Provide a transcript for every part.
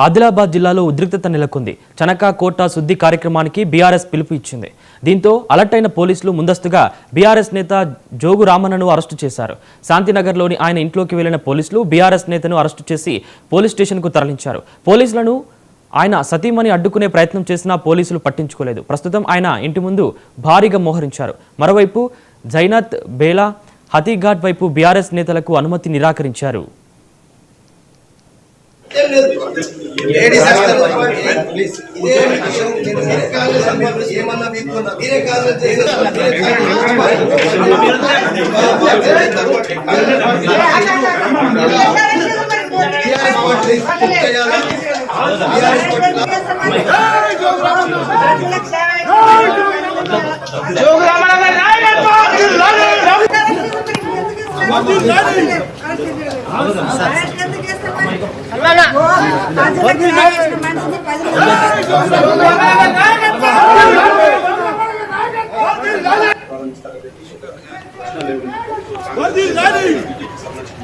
ఆదిలాబాద్ జిల్లాలో ఉద్రిక్తత నెలకొంది. చనకా కోట శుద్ధి కార్యక్రమానికి బీఆర్ఎస్ పిలుపు ఇచ్చింది. దీంతో అలర్ట్ అయిన పోలీసులు ముందస్తుగా బీఆర్ఎస్ నేత జోగు రామన్నను అరెస్టు చేశారు. శాంతినగర్లోని ఆయన ఇంట్లోకి వెళ్లిన పోలీసులు బీఆర్ఎస్ నేతను అరెస్టు చేసి పోలీస్ స్టేషన్కు తరలించారు. పోలీసులను ఆయన సతీమణి అడ్డుకునే ప్రయత్నం చేసినా పోలీసులు పట్టించుకోలేదు. ప్రస్తుతం ఆయన ఇంటి ముందు భారీగా మోహరించారు. మరోవైపు జైనత్ బేలా హతీఘాట్ వైపు బీఆర్ఎస్ నేతలకు అనుమతి నిరాకరించారు.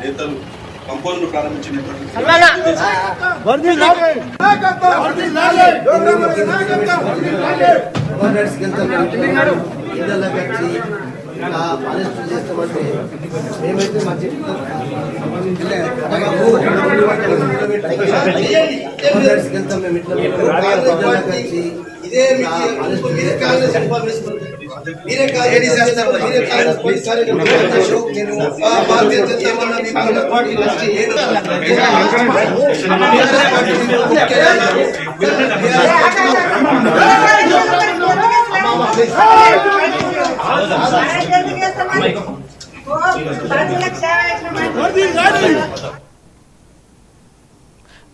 నేతలు కంపౌండ్ను ప్రారంభించినటువంటి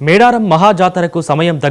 మేడారం మహాజాతరకు సమయం